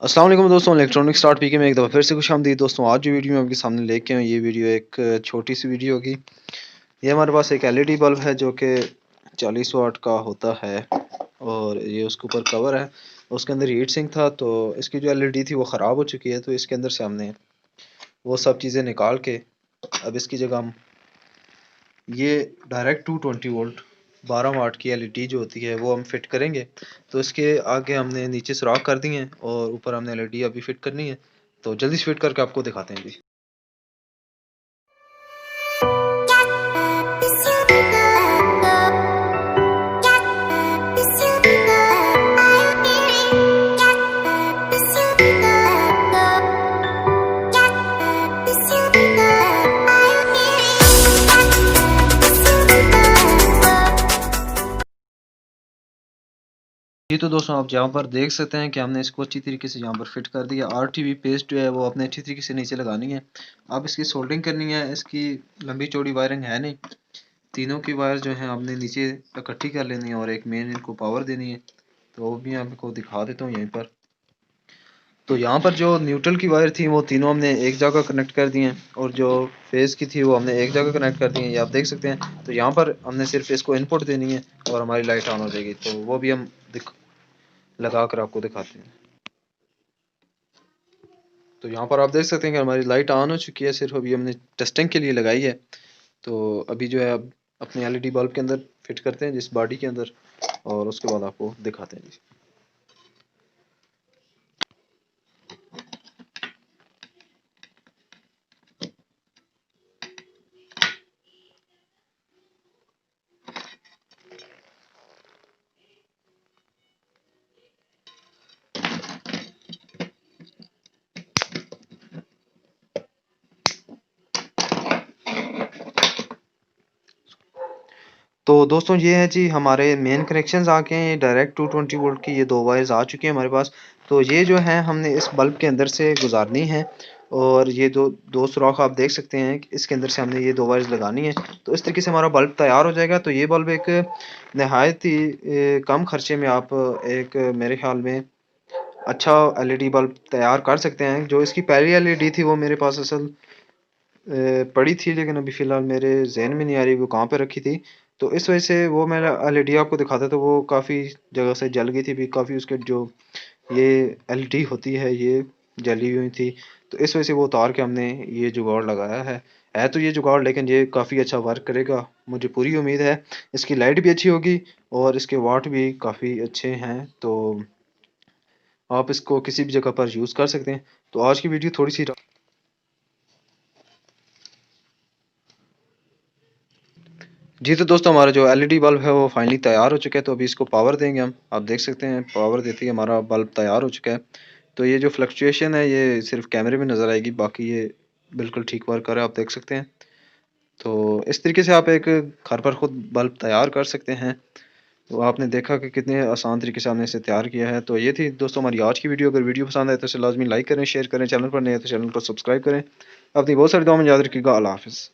अस्सलाम वालेकुम दोस्तों, इलेक्ट्रॉनिक स्टार्ट पीके में एक दफ़ा फिर से खुशामदीद दोस्तों। आज जो वीडियो मैं आपके सामने लेके आया हूँ, ये वीडियो एक छोटी सी वीडियो होगी। ये हमारे पास एक एलईडी बल्ब है जो कि 40 वाट का होता है और ये उसके ऊपर कवर है। उसके अंदर हीट सिंक था, तो इसकी जो एलईडी थी वो ख़राब हो चुकी है, तो इसके अंदर से हमने वो सब चीज़ें निकाल के अब इसकी जगह हम ये डायरेक्ट 220 वोल्ट 12 वाट की एलईडी जो होती है वो हम फिट करेंगे। तो इसके आगे हमने नीचे सुराख कर दिए हैं और ऊपर हमने एलईडी अभी फिट करनी है। तो जल्दी से फिट करके आपको दिखाते हैं जी। जी तो दोस्तों, आप यहाँ पर देख सकते हैं कि हमने इसको अच्छी तरीके से यहाँ पर फिट कर दिया। आरटीवी पेस्ट जो है वो अपने अच्छी तरीके से नीचे लगानी है। अब इसकी सोल्डरिंग करनी है। इसकी लंबी चौड़ी वायरिंग है नहीं, तीनों की वायर जो है हमने नीचे इकट्ठी कर लेनी है और एक मेन इनको पावर देनी है। तो वो भी आपको दिखा देता हूँ यहीं पर। तो यहाँ पर जो न्यूट्रल की वायर थी वो तीनों हमने एक जगह कनेक्ट कर दी हैं और जो फेज़ की थी वो हमने एक जगह कनेक्ट कर दी है, ये आप देख सकते हैं। तो यहाँ पर हमने सिर्फ इसको इनपुट देनी है और हमारी लाइट ऑन हो जाएगी। तो वो भी हम लगा कर आपको दिखाते हैं। तो यहाँ पर आप देख सकते हैं कि हमारी लाइट ऑन हो चुकी है, सिर्फ अभी हमने टेस्टिंग के लिए लगाई है। तो अभी जो है अब अपने एलईडी बल्ब के अंदर फिट करते हैं, जिस बॉडी के अंदर, और उसके बाद आपको दिखाते हैं जी। तो दोस्तों, ये है जी हमारे मेन कनेक्शंस आ गए हैं। डायरेक्ट 220 वोल्ट की ये दो वायर्स आ चुकी हैं हमारे पास। तो ये जो है हमने इस बल्ब के अंदर से गुजारनी है और ये दो दो सुराख आप देख सकते हैं कि इसके अंदर से हमने ये दो वायर्स लगानी है। तो इस तरीके से हमारा बल्ब तैयार हो जाएगा। तो ये बल्ब एक नहायत ही कम खर्चे में आप एक मेरे ख्याल में अच्छा एलईडी बल्ब तैयार कर सकते हैं। जो इसकी पहली एलईडी थी वो मेरे पास असल पड़ी थी, लेकिन अभी फ़िलहाल मेरे ज़हन में नहीं आ रही वो कहाँ पे रखी थी। तो इस वजह से वो मैं एलईडी आपको दिखाता तो वो काफ़ी जगह से जल गई थी भी, काफ़ी उसके जो ये एलईडी होती है ये जली हुई थी। तो इस वजह से वो उतार के हमने ये जुगाड़ लगाया है। तो ये जुगाड़, लेकिन ये काफ़ी अच्छा वर्क करेगा, मुझे पूरी उम्मीद है। इसकी लाइट भी अच्छी होगी और इसके वाट भी काफ़ी अच्छे हैं। तो आप इसको किसी भी जगह पर यूज़ कर सकते हैं। तो आज की वीडियो थोड़ी सी जी तो दोस्तों, हमारा जो एलईडी बल्ब है वो फाइनली तैयार हो चुका है। तो अभी इसको पावर देंगे हम। आप देख सकते हैं पावर देते ही हमारा बल्ब तैयार हो चुका है। तो ये जो फ्लक्चुएशन है ये सिर्फ कैमरे में नज़र आएगी, बाकी ये बिल्कुल ठीक वर्क कर रहा है, आप देख सकते हैं। तो इस तरीके से आप एक घर पर खुद बल्ब तैयार कर सकते हैं। तो आपने देखा कि कितने आसान तरीके से हमने इसे तैयार किया है। तो ये थी दोस्तों हमारी आज की वीडियो। अगर वीडियो पसंद आए तो इसे लाजमी लाइक करें, शेयर करें, चैनल पर नए हैं तो चैनल को सब्सक्राइब करें। अपनी बहुत सारी दुआ में याद रखिएगा। अल्लाह हाफ़िज़।